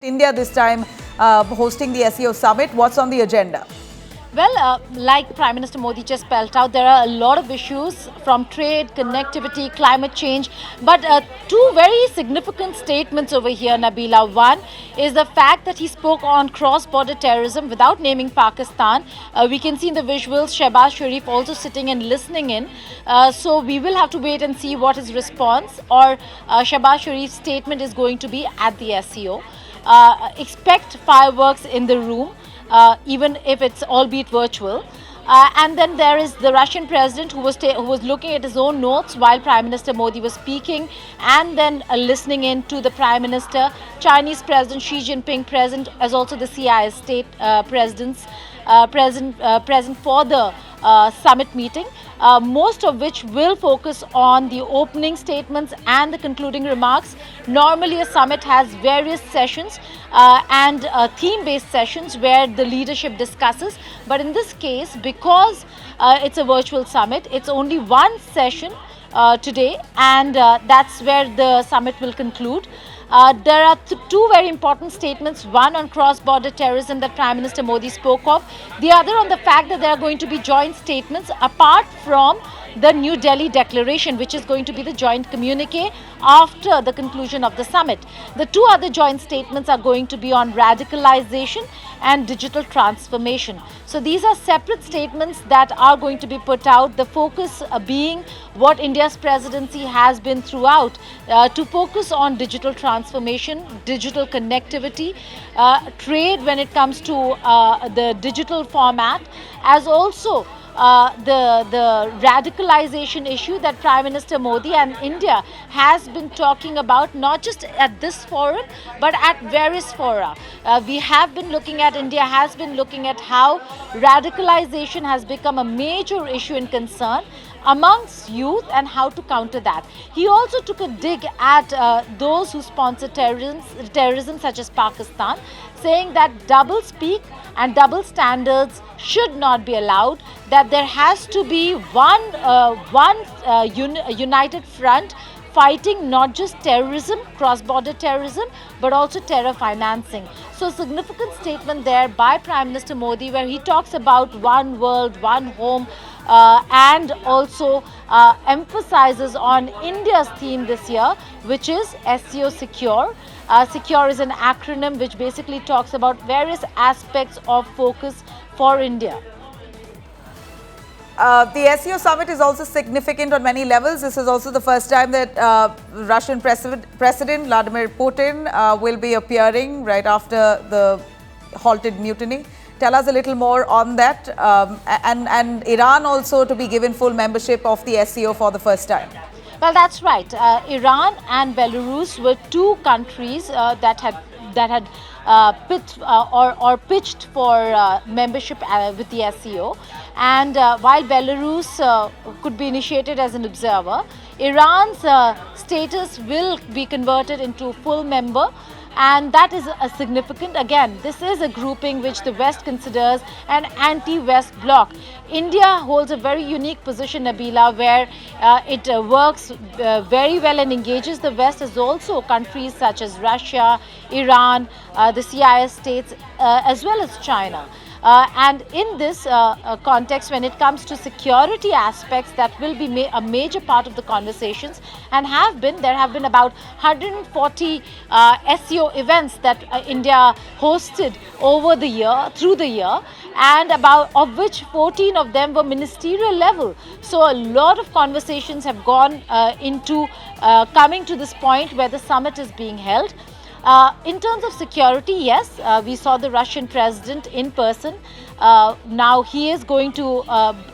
India this time hosting the SEO Summit. What's on the agenda? Well, like Prime Minister Modi just spelled out, there are a lot of issues from trade, connectivity, climate change, but two very significant statements over here, Nabila. One is the fact that he spoke on cross-border terrorism without naming Pakistan. We can see in the visuals Shehbaz Sharif also sitting and listening in. So we will have to wait and see what his response or Shehbaz Sharif's statement is going to be at the SEO. Expect fireworks in the room, even if it's albeit virtual. And then there is the Russian president who was looking at his own notes while Prime Minister Modi was speaking, and then listening in to the Prime Minister. Chinese President Xi Jinping present, as also the CIS state presidents present for the summit meeting, most of which will focus on the opening statements and the concluding remarks. Normally a summit has various sessions and theme-based sessions where the leadership discusses, but in this case, because it's a virtual summit, it's only one session today, and that's where the summit will conclude. There are two very important statements, one on cross-border terrorism that Prime Minister Modi spoke of, the other on the fact that there are going to be joint statements apart from the New Delhi declaration, which is going to be the joint communique after the conclusion of the summit. The two other joint statements are going to be on radicalization and digital transformation. So these are separate statements that are going to be put out, the focus being what India's presidency has been throughout, to focus on digital transformation, digital connectivity, trade when it comes to the digital format, as also the radicalization issue that Prime Minister Modi and India has been talking about, not just at this forum, but at various fora. India has been looking at how radicalization has become a major issue and concern amongst youth and how to counter that. He also took a dig at those who sponsor terrorism such as Pakistan, saying that double speak and double standards should not be allowed, that there has to be one united front fighting not just terrorism, cross-border terrorism, but also terror financing. So significant statement there by Prime Minister Modi, where he talks about one world, one home, and also emphasizes on India's theme this year, which is SEO Secure. Secure is an acronym which basically talks about various aspects of focus for India. The SEO Summit is also significant on many levels. This is also the first time that Russian President Vladimir Putin will be appearing right after the halted mutiny. Tell us a little more on that, and Iran also to be given full membership of the SEO for the first time. Well, that's right. Iran and Belarus were two countries that had pitched for membership with the SEO. And while Belarus could be initiated as an observer, Iran's status will be converted into full member. And that is a significant. Again, this is a grouping which the West considers an anti-West bloc. India holds a very unique position, Nabila, where it works very well and engages the West, as also countries such as Russia, Iran, the CIS states, as well as China. And in this context, when it comes to security aspects, that will be a major part of the conversations, and there have been about 140 SEO events that India hosted through the year, and of which 14 of them were ministerial level. So a lot of conversations have gone into coming to this point where the summit is being held. In terms of security, yes, we saw the Russian president in person. Now he is going to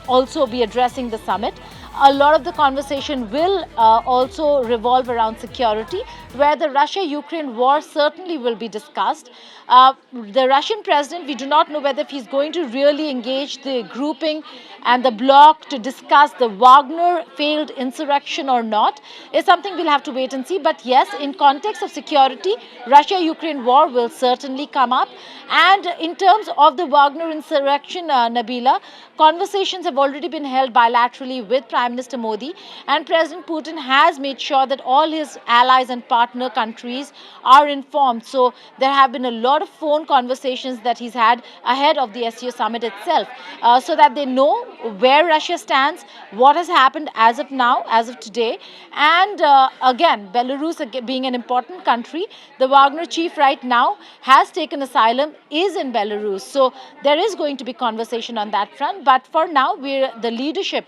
also be addressing the summit. A lot of the conversation will also revolve around security, where the Russia-Ukraine war certainly will be discussed. The Russian president, we do not know whether he's going to really engage the grouping and the bloc to discuss the Wagner failed insurrection or not, is something we'll have to wait and see. But yes, in context of security, Russia-Ukraine war will certainly come up. And in terms of the Wagner insurrection, Nabila, conversations have already been held bilaterally with Prime Prime Minister Modi, and President Putin has made sure that all his allies and partner countries are informed. So there have been a lot of phone conversations that he's had ahead of the SEO summit itself, so that they know where Russia stands, what has happened as of now, as of today. And again, Belarus being an important country, the Wagner chief right now has taken asylum, is in Belarus. So there is going to be conversation on that front. But for now, the leadership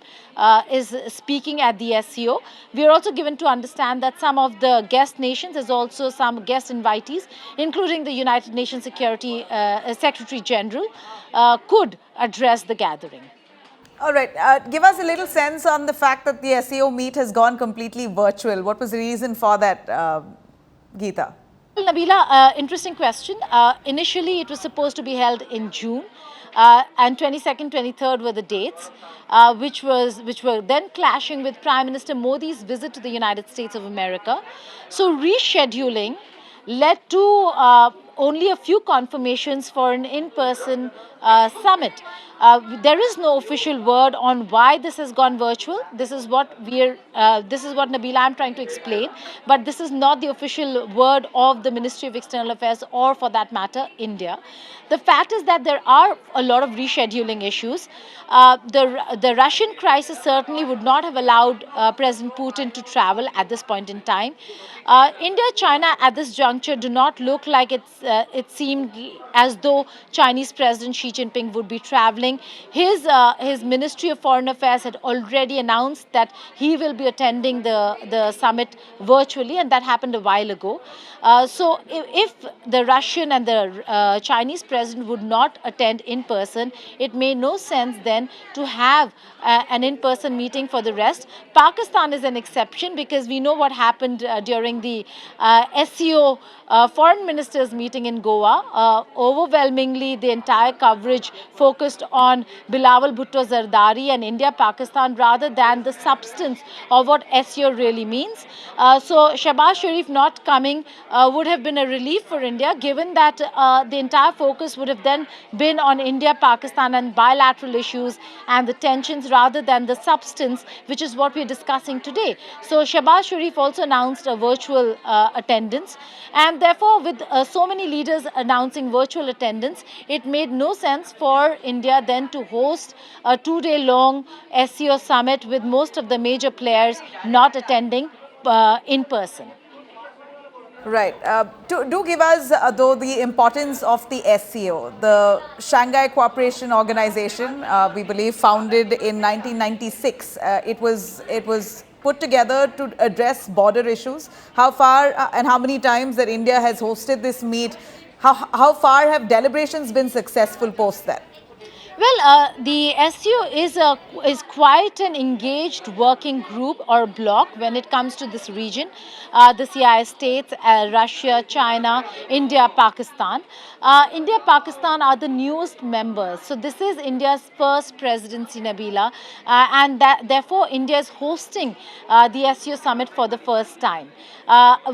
is speaking at the SEO. We are also given to understand that some of the guest nations, as also some guest invitees, including the United Nations Security Secretary General, could address the gathering. All right. Give us a little sense on the fact that the SEO meet has gone completely virtual. What was the reason for that, Geeta? Well, Nabila, interesting question. Initially, it was supposed to be held in June, and 22nd, 23rd were the dates, which were then clashing with Prime Minister Modi's visit to the United States of America. So rescheduling led to only a few confirmations for an in-person summit. There is no official word on why this has gone virtual. This is what Nabila, I'm trying to explain. But this is not the official word of the Ministry of External Affairs, or for that matter, India. The fact is that there are a lot of rescheduling issues. The Russian crisis certainly would not have allowed President Putin to travel at this point in time. India, China at this juncture do not look like it seemed as though Chinese President Xi Jinping would be traveling. His Ministry of Foreign Affairs had already announced that he will be attending the summit virtually, and that happened a while ago. So if the Russian and the Chinese president would not attend in person, it made no sense then to have an in-person meeting for the rest. Pakistan is an exception, because we know what happened during the SEO foreign ministers meeting in Goa. Overwhelmingly, the entire coverage focused on Bilawal Bhutto Zardari and India-Pakistan, rather than the substance of what SEO really means. So Shehbaz Sharif not coming would have been a relief for India, given that the entire focus would have then been on India, Pakistan and bilateral issues and the tensions, rather than the substance, which is what we're discussing today. So Shehbaz Sharif also announced a virtual attendance, and therefore with so many leaders announcing virtual attendance, it made no sense for India then to host a 2-day long SEO summit with most of the major players not attending in person. Right. Do give us, though, the importance of the SEO, the Shanghai Cooperation Organization, we believe founded in 1996. It was put together to address border issues. How far and how many times that India has hosted this meet? How far have deliberations been successful post that? Well, the SEO is quite an engaged working group or bloc when it comes to this region. The CIS states, Russia, China, India, Pakistan. India, Pakistan are the newest members. So this is India's first presidency, Nabila, and therefore India is hosting the SEO summit for the first time.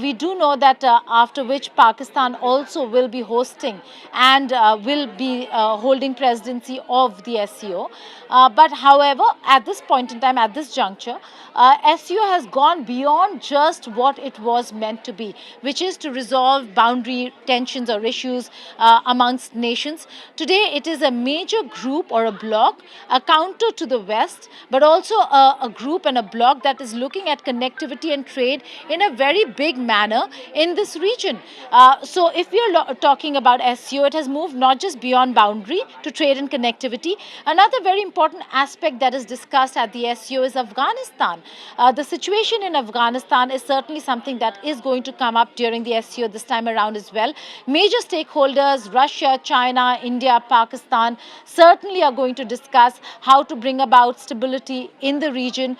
We do know that after which Pakistan also will be hosting and will be holding presidency of the SEO. But however, at this point in time, at this juncture, SEO has gone beyond just what it was meant to be, which is to resolve boundary tensions or issues amongst nations. Today, it is a major group or a bloc, a counter to the West, but also a group and a bloc that is looking at connectivity and trade in a very big manner in this region. So if we are talking about SEO, it has moved not just beyond boundary to trade and connectivity. Another very important aspect that is discussed at the SEO is Afghanistan. The situation in Afghanistan is certainly something that is going to come up during the SEO this time around as well. Major stakeholders, Russia, China, India, Pakistan, certainly are going to discuss how to bring about stability in the region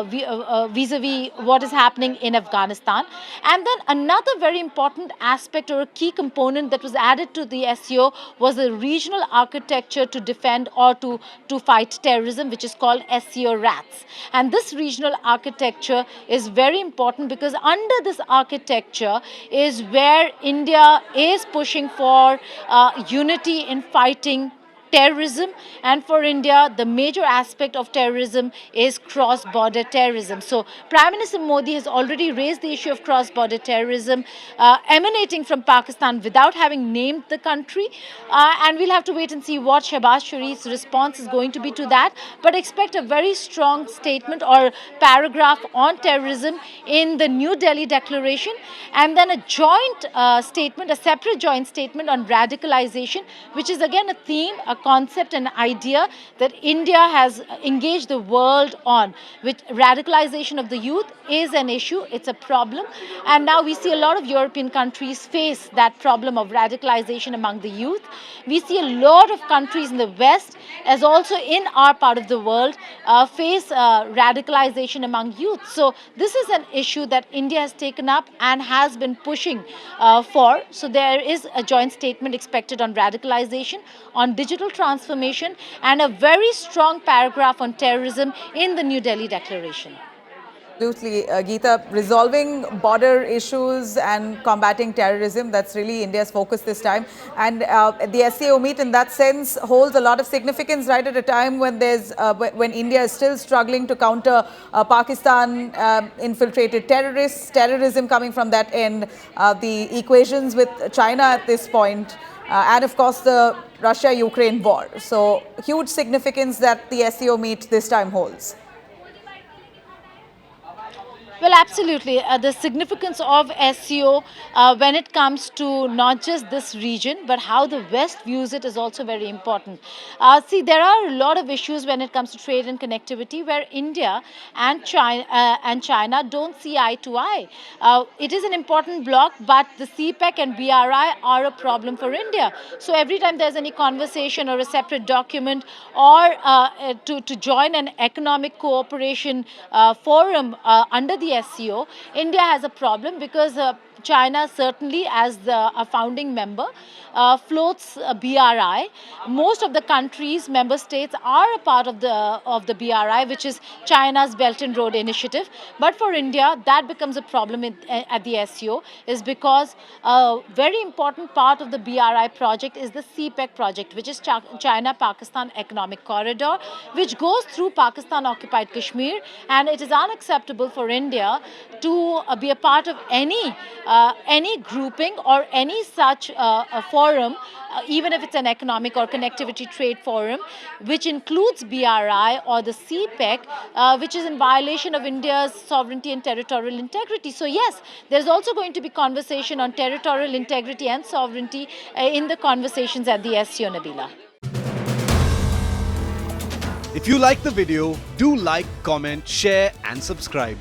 vis-a-vis what is happening in Afghanistan. And then another very important aspect or a key component that was added to the SEO was the regional architecture to defend or to fight terrorism, which is called SEO RATS. And this regional architecture is very important, because under this architecture is where India is pushing for unity in fighting terrorism, and for India, the major aspect of terrorism is cross-border terrorism. So Prime Minister Modi has already raised the issue of cross-border terrorism emanating from Pakistan without having named the country, and we'll have to wait and see what Shehbaz Sharif's response is going to be to that, but expect a very strong statement or paragraph on terrorism in the New Delhi declaration, and then a joint statement, a separate joint statement on radicalization, which is again a theme, a concept, an idea that India has engaged the world on. With radicalization of the youth is an issue, it's a problem, and now we see a lot of European countries face that problem of radicalization among the youth. We see a lot of countries in the West, as also in our part of the world, face radicalization among youth. So this is an issue that India has taken up and has been pushing for. So there is a joint statement expected on radicalization, on digital transformation, and a very strong paragraph on terrorism in the New Delhi Declaration. Absolutely, Geeta. Resolving border issues and combating terrorism, that's really India's focus this time. And the SEO meet in that sense holds a lot of significance right at a time when when India is still struggling to counter Pakistan infiltrated terrorists, terrorism coming from that end, the equations with China at this point, and of course the Russia-Ukraine war. So huge significance that the SEO meet this time holds. Well, absolutely. The significance of SEO when it comes to not just this region, but how the West views it is also very important. See, there are a lot of issues when it comes to trade and connectivity where India and China don't see eye to eye. It is an important bloc, but the CPEC and BRI are a problem for India. So every time there's any conversation or a separate document or to join an economic cooperation forum under the SEO, India has a problem because China certainly as a founding member floats BRI. Most of the countries, member states are a part of the BRI, which is China's Belt and Road Initiative. But for India, that becomes a problem at the SEO, is because a very important part of the BRI project is the CPEC project, which is China-Pakistan Economic Corridor, which goes through Pakistan-occupied Kashmir, and it is unacceptable for India to be a part of any grouping or any such forum, even if it's an economic or connectivity trade forum, which includes BRI or the CPEC, which is in violation of India's sovereignty and territorial integrity. So yes, there's also going to be conversation on territorial integrity and sovereignty in the conversations at the SEO, Nabila. If you like the video, do like, comment, share and subscribe.